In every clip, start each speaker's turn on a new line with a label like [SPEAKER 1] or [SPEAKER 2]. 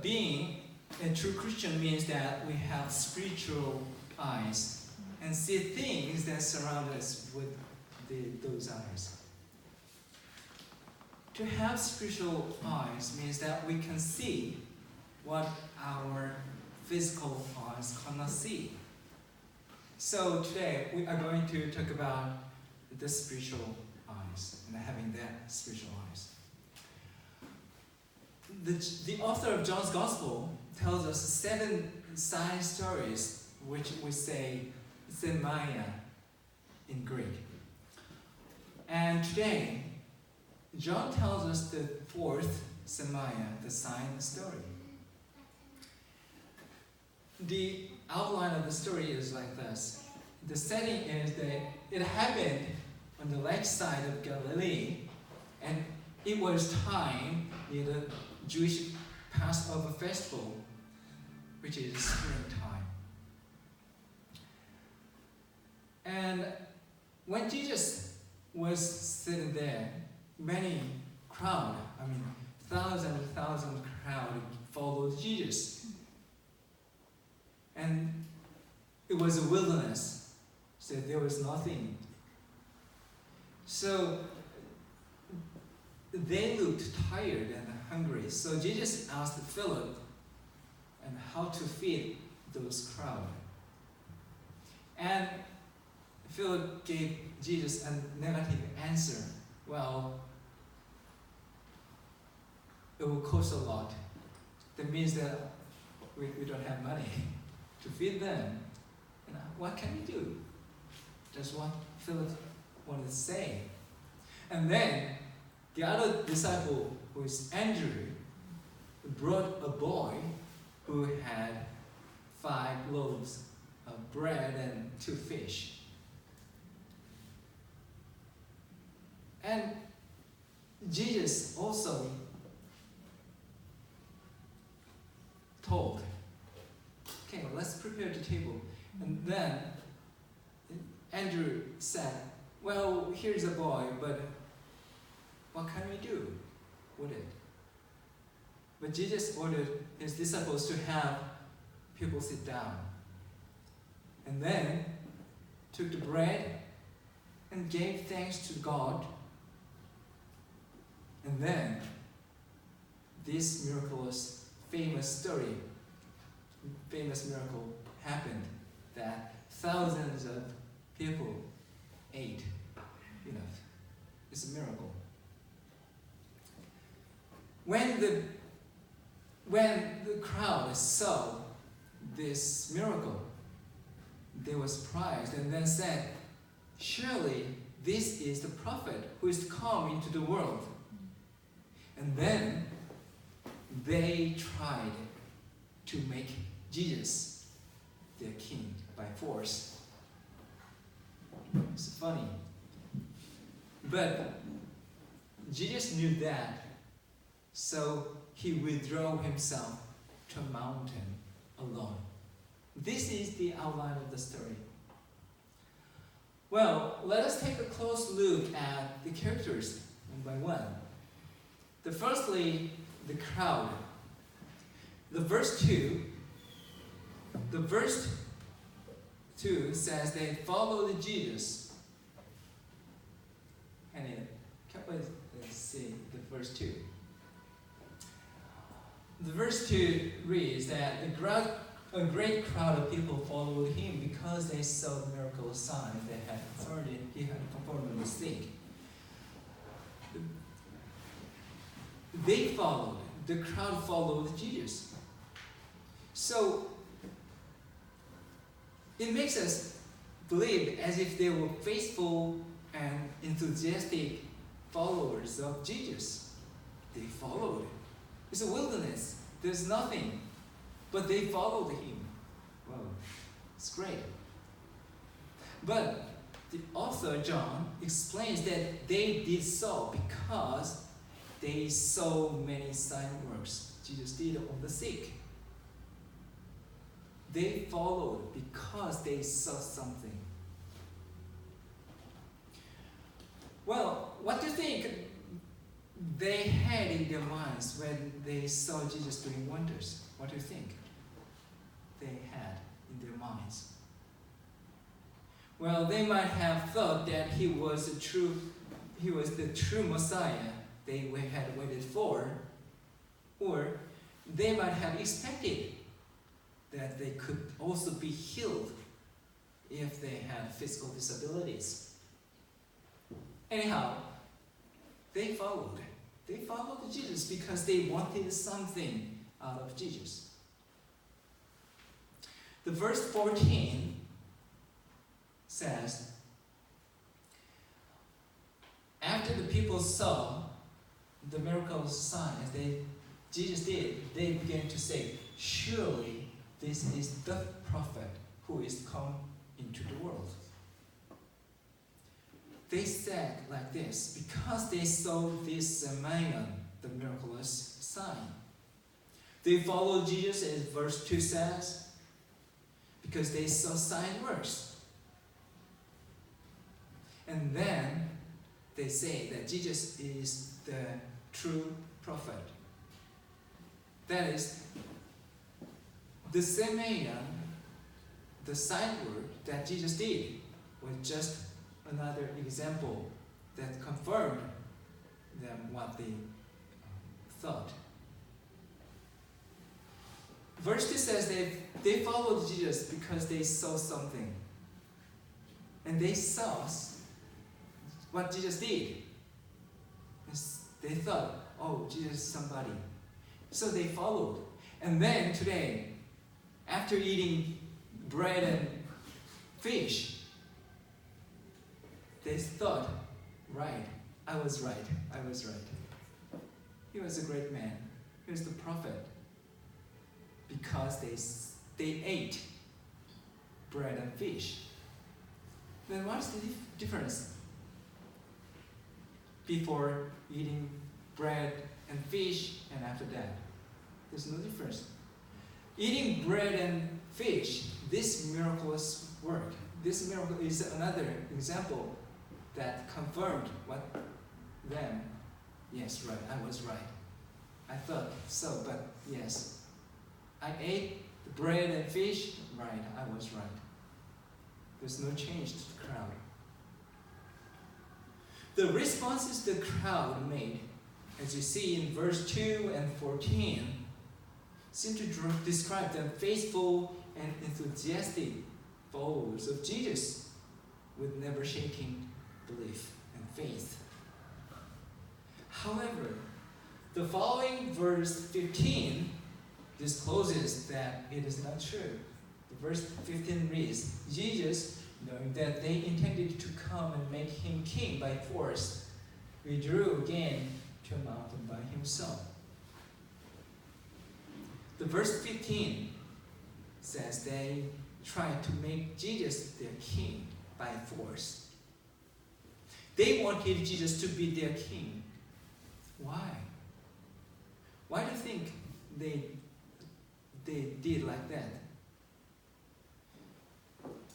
[SPEAKER 1] Being a true Christian means that we have spiritual eyes and see things that surround us with those eyes. To have spiritual eyes means that we can see what our physical eyes cannot see. So today we are going to talk about the spiritual eyes and having that spiritual eyes. The author of John's Gospel tells us 7 side stories, which we say Semaya in Greek. And today, John tells us the 4th Semaya, the sign story. The outline of the story is like this. The setting is that it happened on the left side of Galilee, and it was time near the Jewish Passover festival, which is springtime. And when Jesus was sitting there, many crowd, thousand crowd followed Jesus. And it was a wilderness, so there was nothing. So they looked tired and hungry. So Jesus asked Philip and how to feed those crowd. And Philip gave Jesus a negative answer. Well, it will cost a lot. That means that we don't have money to feed them. And what can we do? That's what Philip wanted to say. And then the other disciple, who is Andrew, brought a boy who had 5 loaves of bread and 2 fish. And Jesus also told, okay, let's prepare the table. And then Andrew said, well, here's a boy, but what can we do with it? But Jesus ordered his disciples to have people sit down. And then took the bread and gave thanks to God. And then this miraculous, famous miracle happened, that thousands of people ate enough. It's a miracle. When the crowd saw this miracle, they were surprised and then said, surely this is the prophet who is to come into the world. And then they tried to make Jesus their king by force. It's funny. But Jesus knew that, so he withdrew himself to a mountain alone. This is the outline of the story. Well, let us take a close look at the characters one by one. Firstly, the crowd. The verse 2 says they followed Jesus. And let's see the verse 2. The verse 2 reads that a great crowd of people followed him because they saw the miracle signs that he had performed on the sick. The crowd followed Jesus. So it makes us believe as if they were faithful and enthusiastic followers of Jesus. They followed. It's a wilderness. There's nothing. But they followed him. Wow, it's great. But the author, John, explains that they did so because they saw many sign works Jesus did on the sick. They followed because they saw something. Well, what do you think they had in their minds when they saw Jesus doing wonders? What do you think they had in their minds? Well, they might have thought that he was the true Messiah they had waited for, or they might have expected that they could also be healed if they had physical disabilities. Anyhow, they followed Jesus because they wanted something out of Jesus. The verse 14 says, after the people saw the miracles, signs Jesus did, they began to say, surely this is the prophet who is come into the world. They said like this because they saw this man, the miraculous sign. They followed Jesus, as verse 2 says, because they saw sign works. And then they say that Jesus is the true prophet. That is, the same man, the sign work that Jesus did was just another example that confirmed them what they thought. Verse 2 says that they followed Jesus because they saw something. And they saw what Jesus did. They thought, oh, Jesus is somebody. So they followed. And then today, after eating bread and fish, they thought, right, I was right. He was a great man. He was the prophet. Because they ate bread and fish. Then what's the difference? Before eating bread and fish and after that, there's no difference. Eating bread and fish, this miraculous work, this miracle is another example that confirmed what them, yes, right, I was right. I thought so, but yes, I ate the bread and fish, right, I was right. There's no change to the crowd. The responses the crowd made, as you see in verse 2 and 14, seem to describe them faithful and enthusiastic followers of Jesus with never shaking belief and faith. However, the following verse 15 discloses that it is not true. The verse 15 reads, Jesus, knowing that they intended to come and make him king by force, withdrew again to a mountain by himself. The verse 15 says they tried to make Jesus their king by force. They wanted Jesus to be their king. Why? Why do you think they did like that?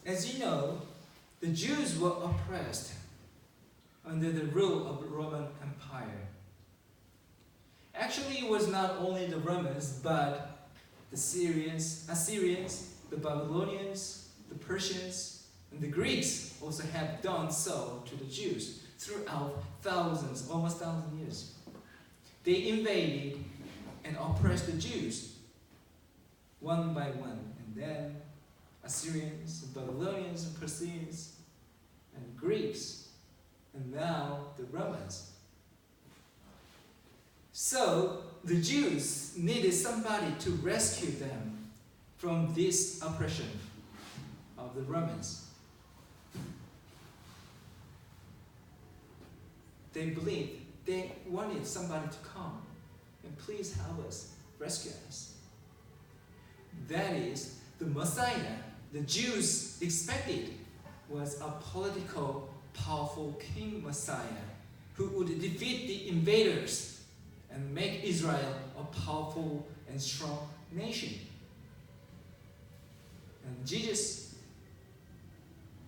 [SPEAKER 1] As you know, the Jews were oppressed under the rule of the Roman Empire. Actually, it was not only the Romans, but the Assyrians, the Babylonians, the Persians, and the Greeks also had done so to the Jews throughout thousands, almost 1,000 years. They invaded and oppressed the Jews one by one, and then Assyrians, Babylonians, and Persians, and Greeks, and now the Romans. So the Jews needed somebody to rescue them from this oppression of the Romans. They believed they wanted somebody to come and please help us, rescue us. That is, the Messiah the Jews expected was a political, powerful king Messiah who would defeat the invaders and make Israel a powerful and strong nation. And Jesus,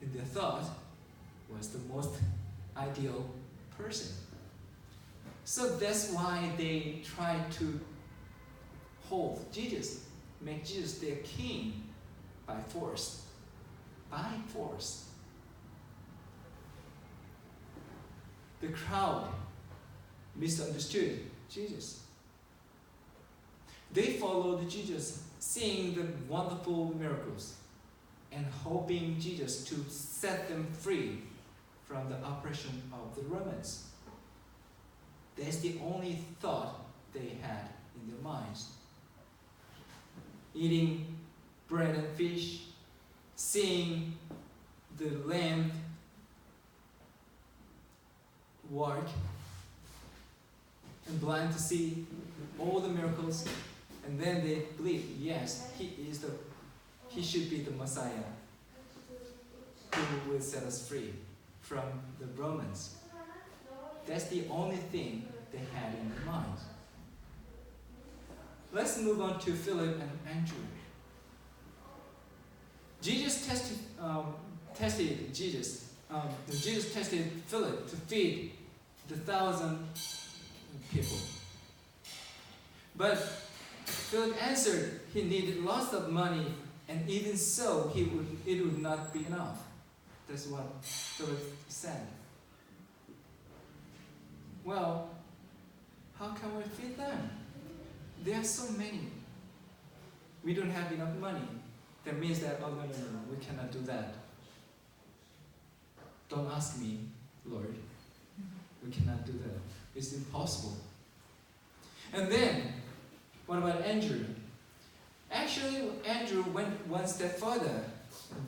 [SPEAKER 1] in their thought, was the most ideal person. So that's why they try to hold Jesus, make Jesus their king by force. By force. The crowd misunderstood Jesus. They followed Jesus, seeing the wonderful miracles and hoping Jesus to set them free from the oppression of the Romans. That's the only thought they had in their minds. Eating bread and fish, seeing the lamb walk, and blind to see all the miracles, and then they believe, yes, he should be the Messiah who will set us free from the Romans. That's the only thing they had in their minds. Let's move on to Philip and Andrew. Jesus tested Philip to feed the 1,000 people. But Philip answered he needed lots of money, and even so, it would not be enough. That's what Philip said. Well, how can we feed them? There are so many. We don't have enough money. That means that, oh no, we cannot do that. Don't ask me, Lord. We cannot do that. It's impossible. And then, what about Andrew? Actually, Andrew went one step further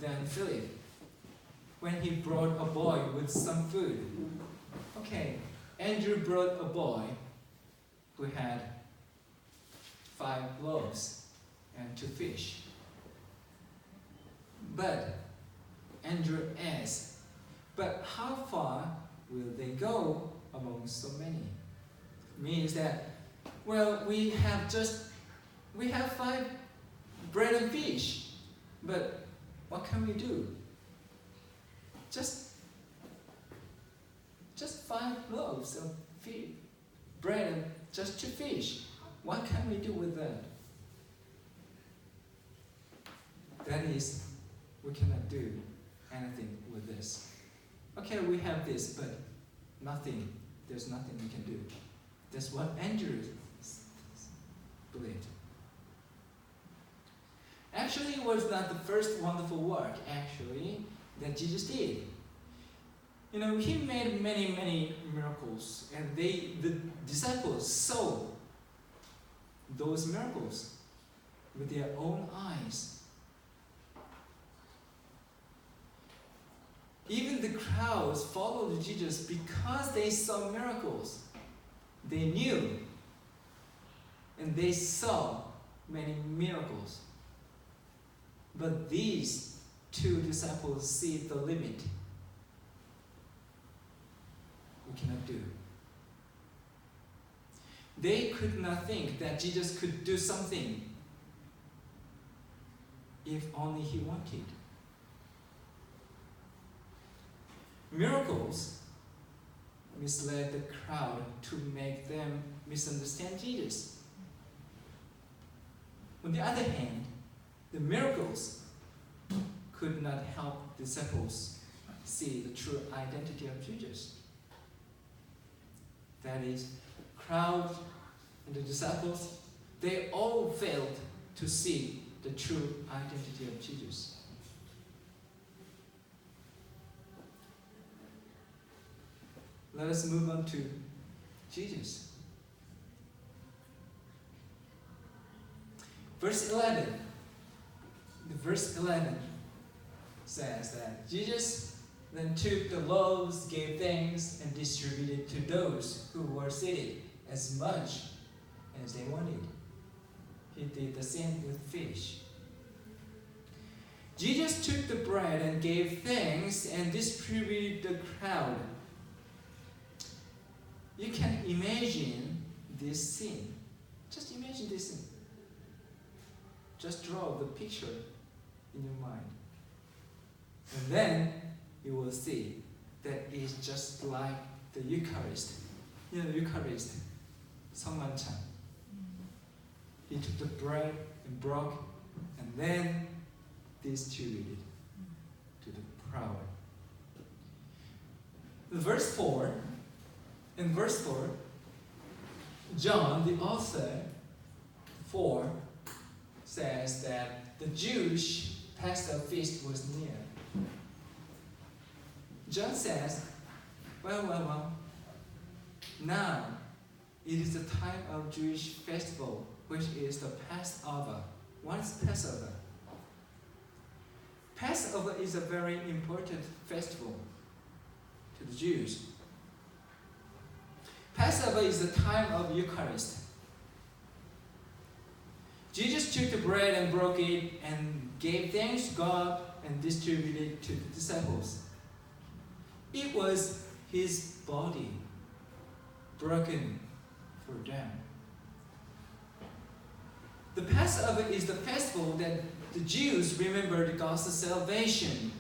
[SPEAKER 1] than Philip when he brought a boy with some food. Okay, Andrew brought a boy who had 5 loaves and 2 fish. But Andrew asked, but how far will they go among so many? Means that, well, we have 5 bread and fish, but what can we do? Just 5 loaves of bread and just 2 fish. What can we do with that? That is, we cannot do anything with this. Okay, we have this, but nothing. There's nothing we can do. That's what Andrew believed. Actually, it was not the first wonderful work, that Jesus did. You know, he made many miracles, and the disciples saw those miracles with their own eyes. Even the crowds followed Jesus because they saw miracles. They knew, and they saw many miracles. But these 2 disciples see the limit. We cannot do. They could not think that Jesus could do something if only he wanted. Miracles misled the crowd to make them misunderstand Jesus. On the other hand, the miracles could not help disciples see the true identity of Jesus. That is, crowd and the disciples, they all failed to see the true identity of Jesus. Let us move on to Jesus. Verse 11 says that Jesus then took the loaves, gave thanks, and distributed to those who were seated as much as they wanted. He did the same with fish. Jesus took the bread and gave thanks and distributed the crowd. You can imagine this scene. Just imagine this scene. Just draw the picture in your mind. And then you will see that it's just like the Eucharist. Eucharist, 성만찬. He took the bread and broke, and then distributed to the crowd. In verse 4, John, the author, 4, says that the Jewish Passover feast was near. John says, well, now it is the time of Jewish festival, which is the Passover. What is Passover? Passover is a very important festival to the Jews. Passover is the time of Eucharist. Jesus took the bread and broke it and gave thanks to God and distributed it to the disciples. It was his body broken for them. The Passover is the festival that the Jews remembered God's salvation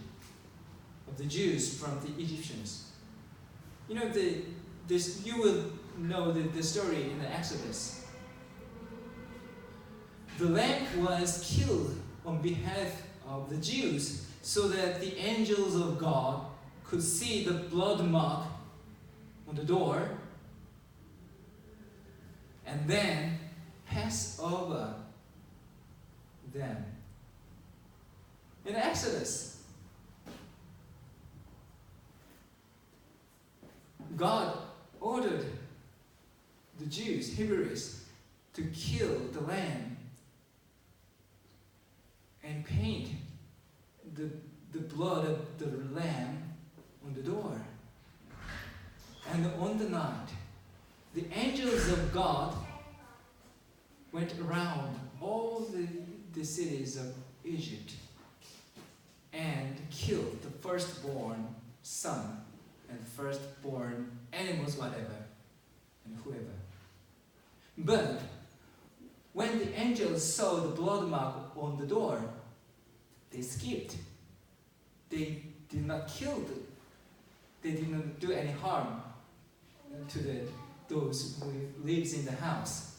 [SPEAKER 1] of the Jews from the Egyptians. You will know the story in the Exodus. The lamb was killed on behalf of the Jews so that the angels of God could see the blood mark on the door and then pass over them. In Exodus, God ordered the Jews, Hebrews, to kill the lamb and paint the blood of the lamb on the door. And on the night, the angels of God went around all the cities of Egypt and killed the firstborn son and firstborn animals, whatever, and whoever. But when the angels saw the blood mark on the door, they skipped. They did not kill they did not do any harm to those who lives in the house,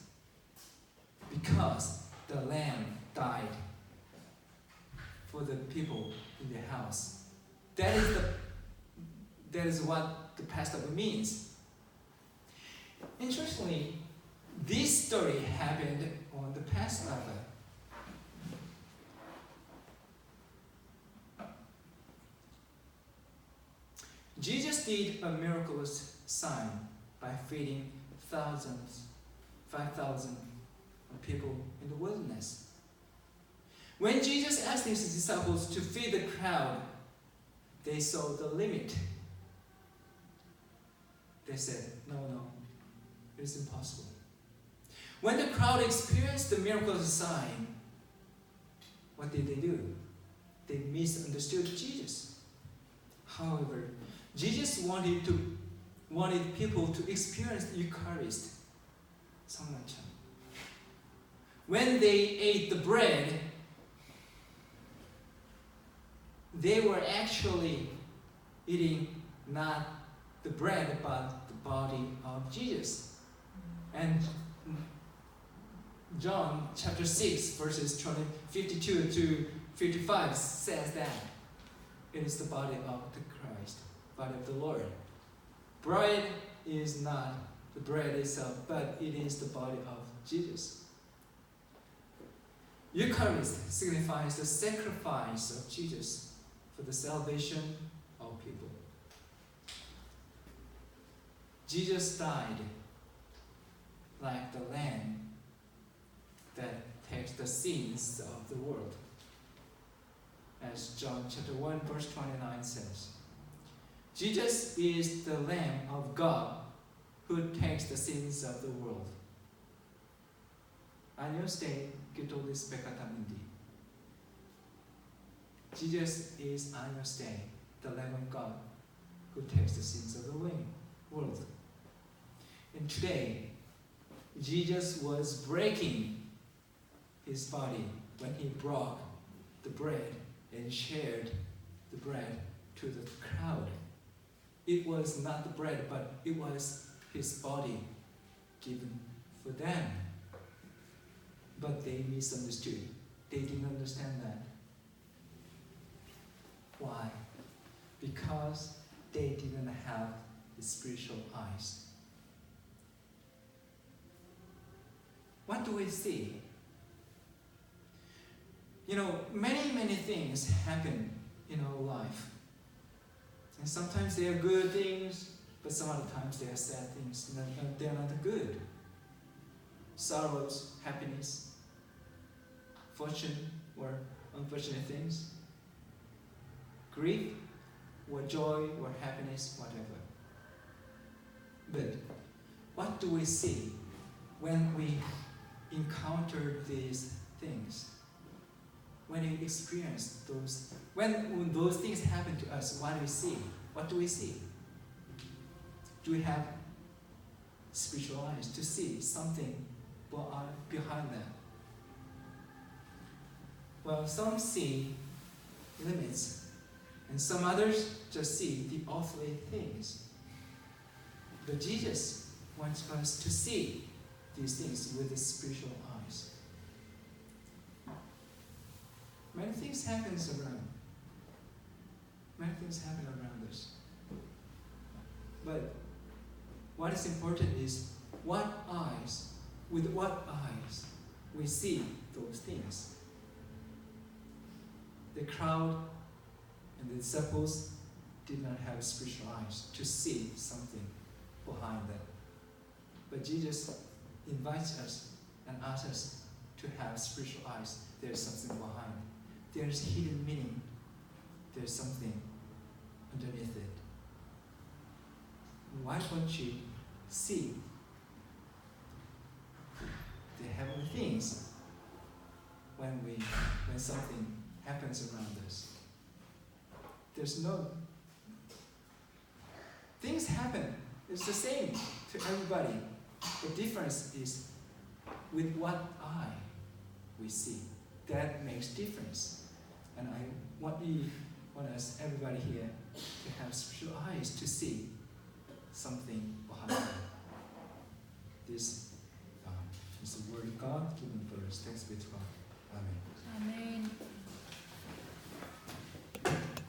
[SPEAKER 1] because the lamb died for the people in the house. That is what the Passover means. Interestingly, this story happened on the Passover. Jesus did a miraculous sign by feeding 5,000 people in the wilderness. When Jesus asked his disciples to feed the crowd, they saw the limit. They said, no, it's impossible. When the crowd experienced the miraculous sign, what did they do? They misunderstood Jesus. However, Jesus wanted people to experience the Eucharist, 성만찬. When they ate the bread, they were actually eating not the bread but the body of Jesus. And John chapter 6 verses 52 to 55 says that it is the body of the Christ, body of the Lord. Bread is not the bread itself, but it is the body of Jesus. Eucharist signifies the sacrifice of Jesus for the salvation of people. Jesus died like the lamb that takes the sins of the world. As John chapter 1 verse 29 says, Jesus is the Lamb of God who takes the sins of the world. 안녕스테이 기독교대 백화점인디. Jesus is 안녕스테이, the Lamb of God who takes the sins of the world. And today, Jesus was breaking his body when he broke the bread and shared the bread to the crowd. It was not the bread, but it was His body given for them. But they misunderstood. They didn't understand that. Why? Because they didn't have the spiritual eyes. What do we see? You know, many things happen in our life. And sometimes they are good things, but some other times they are sad things. They are not good. Sorrows, happiness, fortune, or unfortunate things. Grief, or joy, or happiness, whatever. But what do we see when we encounter these things? When we experience those, when those things happen to us, what do we see? What do we see? Do we have spiritual eyes to see something behind them? Well, some see limits, and some others just see the earthly things. But Jesus wants us to see these things with the spiritual eyes. Many things happen around. Many things happen around us. But what is important is with what eyes we see those things. The crowd and the disciples did not have spiritual eyes to see something behind them. But Jesus invites us and asks us to have spiritual eyes. There's something behind. There's hidden meaning. There's something underneath it. Why don't you see the heavenly things when something happens around us? There's no things happen. It's the same to everybody. The difference is with what eye we see. That makes difference. And I want us, everybody here, to have spiritual eyes to see something behind it. This is the word of God given for us. Thanks be to God. Amen.
[SPEAKER 2] 아멘.